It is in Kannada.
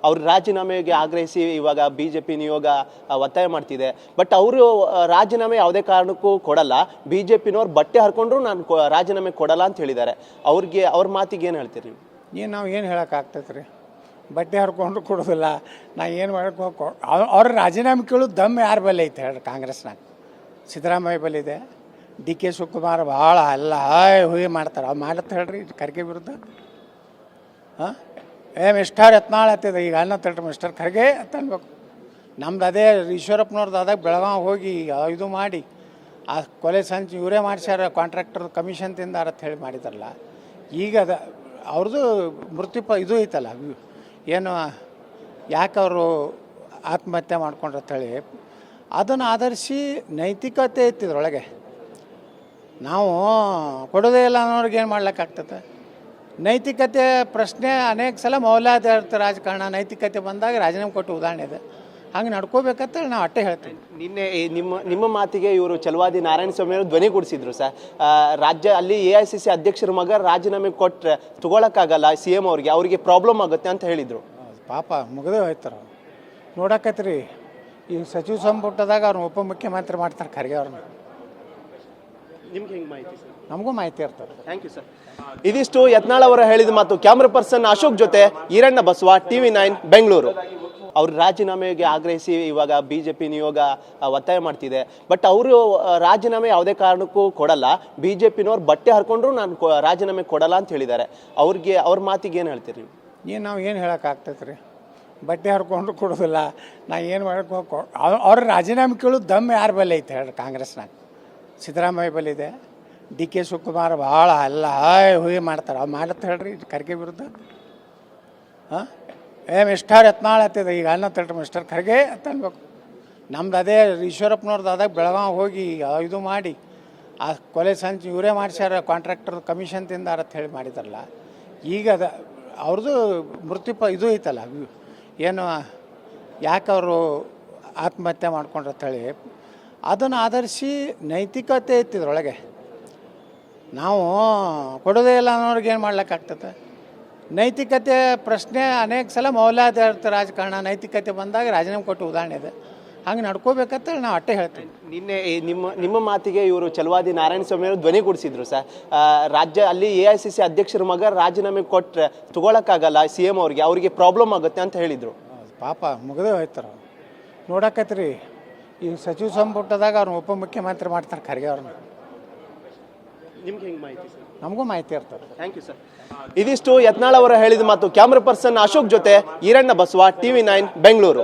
ಅವ್ರ ರಾಜೀನಾಮೆಗೆ ಆಗ್ರಹಿಸಿ ಇವಾಗ BJP ನಿಯೋಗ ಒತ್ತಾಯ ಮಾಡ್ತಿದೆ. ಬಟ್ ಅವರು ರಾಜೀನಾಮೆ ಯಾವುದೇ ಕಾರಣಕ್ಕೂ ಕೊಡಲ್ಲ, BJPನವ್ರು ಬಟ್ಟೆ ಹರ್ಕೊಂಡ್ರು ನಾನು ರಾಜೀನಾಮೆ ಕೊಡಲ್ಲ ಅಂತ ಹೇಳಿದ್ದಾರೆ. ಅವ್ರ ಮಾತಿಗೆ ಏನು ಹೇಳ್ತೀರಿ? ನಾವು ಏನು ಹೇಳೋಕ್ಕಾಗ್ತೈತೆ ರೀ, ಬಟ್ಟೆ ಹರ್ಕೊಂಡ್ರು ಕೊಡೋದಿಲ್ಲ. ನಾ ಏನು ಮಾಡಕ್ಕೆ ಅವ್ರ ರಾಜೀನಾಮೆ ಕೇಳೋದು ದಮ್ ಯಾರ ಬಲ್ಲಿ ಐತೆ ಹೇಳ್ರಿ? ಕಾಂಗ್ರೆಸ್ನಾಗ ಸಿದ್ದರಾಮಯ್ಯ ಬಲ್ಲಿದೆ, DK ಶಿವಕುಮಾರ್ ಭಾಳ ಎಲ್ಲ ಹುಯಿ ಮಾಡ್ತಾರೆ. ಅವ್ರು ಮಾಡತ್ತೆ ಹೇಳ್ರಿ ಖರ್ಗೆ ವಿರುದ್ಧ. ಹಾಂ ಮಿಸ್ಟರ್ ಯತ್ನಾಳ್ ಹತ್ತಿದೆ, ಈಗ ಅನ್ನ ತಳ್ರಿ ಮಿಸ್ಟರ್ ಖರ್ಗೆ ಅಂತ ಅನ್ಬೇಕು. ನಮ್ದು ಅದೇ ಈಶ್ವರಪ್ಪನವ್ರದ್ದು ಆದಾಗ ಬೆಳಗಾವಿ ಹೋಗಿ ಇದು ಮಾಡಿ ಆ ಕೊಲೆ ಸಂಚು ಇವರೇ ಮಾಡಿಸ್ಯಾರ, ಕಾಂಟ್ರಾಕ್ಟರ್ ಕಮಿಷನ್ ತಿಂದಾರ ಅಂತ ಹೇಳಿ ಮಾಡಿದಾರಲ್ಲ. ಈಗ ಅವ್ರದ್ದು ಇದು ಐತಲ್ಲ, ಏನು ಯಾಕೆ ಅವರು ಆತ್ಮಹತ್ಯೆ ಮಾಡ್ಕೊಂಡ್ರು ಅಂತೇಳಿ ಅದನ್ನು ಆಧರಿಸಿ ನೈತಿಕತೆ ಇತ್ತಿದ್ರೊಳಗೆ ನಾವು ಕೊಡೋದೇ ಇಲ್ಲ ಅನ್ನೋರಿಗೆ ಏನು ಮಾಡ್ಲಿಕ್ಕಾಗ್ತದೆ? ನೈತಿಕತೆ ಪ್ರಶ್ನೆ ಅನೇಕ ಸಲ ಮೌಲ್ಯಾಧಾರಿತ ರಾಜಕಾರಣ ನೈತಿಕತೆ ಬಂದಾಗ ರಾಜೀನಾಮೆ ಕೊಟ್ಟು ಉದಾಹರಣೆ ಇದೆ. ಹಂಗೆ ನಡ್ಕೋಬೇಕಂತೇಳಿ ನಾವು ಅಟ್ಟೆ ಹೇಳ್ತೀವಿ. ನಿನ್ನೆ ನಿಮ್ಮ ಮಾತಿಗೆ ಇವರು ಛಲವಾದಿ ನಾರಾಯಣಸ್ವಾಮಿ ಅವರು ಧ್ವನಿಗೂಡಿಸಿದ್ರು ಸರ್. ರಾಜ್ಯ ಅಲ್ಲಿ AICC ಅಧ್ಯಕ್ಷರ ಮಗ ರಾಜೀನಾಮೆ ಕೊಟ್ಟರೆ ತಗೊಳಕ್ಕಾಗಲ್ಲ CM ಅವ್ರಿಗೆ ಪ್ರಾಬ್ಲಮ್ ಆಗುತ್ತೆ ಅಂತ ಹೇಳಿದರು. ಪಾಪ ಮುಗಿದೇ ಹೋಯ್ತಾರ. ನೋಡಕತ್ರಿ ಈ ಸಚಿವ ಸಂಪುಟದಾಗ ಅವ್ರನ್ನ ಉಪಮುಖ್ಯಮಂತ್ರಿ ಮಾಡ್ತಾರೆ ಖರ್ಗೆ ಅವ್ರನ್ನ. ನಿಮ್ಗೆ ಹೆಂಗೆ ಮಾಹಿತಿ ಸರ್? ನಮಗೂ ಮಾಹಿತಿ ಇರ್ತಾರೆ. Thank you sir. ಇದಿಷ್ಟು ಯತ್ನಾಳ್ ಅವರ ಹೇಳಿದ ಮಾತು. ಕ್ಯಾಮ್ರಾ ಪರ್ಸನ್ ಅಶೋಕ್ ಜೊತೆ ಈರಣ್ಣ ಬಸವ, TV9 ಬೆಂಗಳೂರು. ಅವ್ರ ರಾಜೀನಾಮೆಗೆ ಆಗ್ರಹಿಸಿ ಇವಾಗ BJP ನಿಯೋಗ ಒತ್ತಾಯ ಮಾಡ್ತಿದೆ. ಬಟ್ ಅವರು ರಾಜೀನಾಮೆ ಯಾವುದೇ ಕಾರಣಕ್ಕೂ ಕೊಡಲ್ಲ, BJPನವ್ರು ಬಟ್ಟೆ ಹರ್ಕೊಂಡ್ರು ನಾನು ರಾಜೀನಾಮೆ ಕೊಡಲ್ಲ ಅಂತ ಹೇಳಿದ್ದಾರೆ. ಅವ್ರ ಮಾತಿಗೆ ಏನು ಹೇಳ್ತೀರಿ? ನಾವು ಏನು ಹೇಳೋಕ್ಕಾಗ್ತೈತೆ ರೀ, ಬಟ್ಟೆ ಹರ್ಕೊಂಡ್ರು ಕೊಡೋದಿಲ್ಲ. ನಾ ಏನು ಮಾಡಕ್ಕೆ ಅವ್ರ ರಾಜೀನಾಮೆ ಕೇಳೋದು ದಮ್ ಯಾರ ಬಲ್ಲಿ ಐತೆ ಹೇಳ್ರಿ? ಕಾಂಗ್ರೆಸ್ನಾಗ ಸಿದ್ದರಾಮಯ್ಯ ಬಲ್ಲಿದೆ, DK ಶಿವಕುಮಾರ್ ಭಾಳ ಎಲ್ಲ ಹುಯಿ ಮಾಡ್ತಾರೆ. ಅವ್ರು ಮಾಡತ್ತೆ ಹೇಳ್ರಿ ಖರ್ಗೆ ವಿರುದ್ಧ. ಹಾಂ ಮಿಸ್ಟರ್ ಯತ್ನಾಳ್ ಹತ್ತಿದೆ, ಈಗ ಅನ್ನ ತಳ್ರಿ ಮಿಸ್ಟರ್ ಖರ್ಗೆ ಅಂತ ಅನ್ಬೇಕು. ನಮ್ದು ಅದೇ ಈಶ್ವರಪ್ಪನವ್ರದ್ದು ಆದಾಗ ಬೆಳಗಾವಿ ಹೋಗಿ ಇದು ಮಾಡಿ ಆ ಕೊಲೆ ಸಂಚು ಇವರೇ ಮಾಡಿಸ್ಯಾರ, ಕಾಂಟ್ರಾಕ್ಟರ್ ಕಮಿಷನ್ ತಿಂದಾರ ಅಂತ ಹೇಳಿ ಮಾಡಿದಾರಲ್ಲ. ಈಗ ಅವ್ರದ್ದು ಇದು ಐತಲ್ಲ, ಏನು ಯಾಕೆ ಅವರು ಆತ್ಮಹತ್ಯೆ ಮಾಡ್ಕೊಂಡ್ರು ಅಂತೇಳಿ ಅದನ್ನು ಆಧರಿಸಿ ನೈತಿಕತೆ ಇತ್ತಿದ್ರೊಳಗೆ ನಾವು ಕೊಡೋದೇ ಇಲ್ಲ ಅನ್ನೋರಿಗೆ ಏನು ಮಾಡ್ಲಿಕ್ಕಾಗ್ತದೆ? ನೈತಿಕತೆ ಪ್ರಶ್ನೆ ಅನೇಕ ಸಲ ಮೌಲ್ಯಾಧಾರಿತ ರಾಜಕಾರಣ ನೈತಿಕತೆ ಬಂದಾಗ ರಾಜೀನಾಮೆ ಕೊಟ್ಟು ಉದಾಹರಣೆ ಇದೆ. ಹಂಗೆ ನಡ್ಕೋಬೇಕಂತೇಳಿ ನಾವು ಅಟ್ಟೆ ಹೇಳ್ತೀವಿ. ನಿನ್ನೆ ನಿಮ್ಮ ಮಾತಿಗೆ ಇವರು ಛಲವಾದಿ ನಾರಾಯಣಸ್ವಾಮಿ ಅವರು ಧ್ವನಿಗೂಡಿಸಿದ್ರು ಸರ್. ರಾಜ್ಯ ಅಲ್ಲಿ AICC ಅಧ್ಯಕ್ಷರ ಮಗ ರಾಜೀನಾಮೆ ಕೊಟ್ಟರೆ ತಗೊಳಕ್ಕಾಗಲ್ಲ CM ಅವ್ರಿಗೆ ಪ್ರಾಬ್ಲಮ್ ಆಗುತ್ತೆ ಅಂತ ಹೇಳಿದರು. ಪಾಪ ಮುಗಿದೇ ಹೋಯ್ತಾರ. ನೋಡಕತ್ರಿ ಈ ಸಚಿವ ಸಂಪುಟದಾಗ ಅವ್ರನ್ನ ಉಪಮುಖ್ಯಮಂತ್ರಿ ಮಾಡ್ತಾರೆ ಖರ್ಗೆ ಅವ್ರನ್ನ. ನಿಮ್ಗೆ ಹೆಂಗೆ ಮಾಹಿತಿ ಸರ್? ನಮಗೂ ಮಾಹಿತಿ ಇರ್ತಾರೆ. Thank you sir. ಇದಿಷ್ಟು ಯತ್ನಾಳ್ ಅವರ ಹೇಳಿದ ಮಾತು. ಕ್ಯಾಮ್ರಾ ಪರ್ಸನ್ ಅಶೋಕ್ ಜೊತೆ ಈರಣ್ಣ ಬಸವ, TV9 ಬೆಂಗಳೂರು.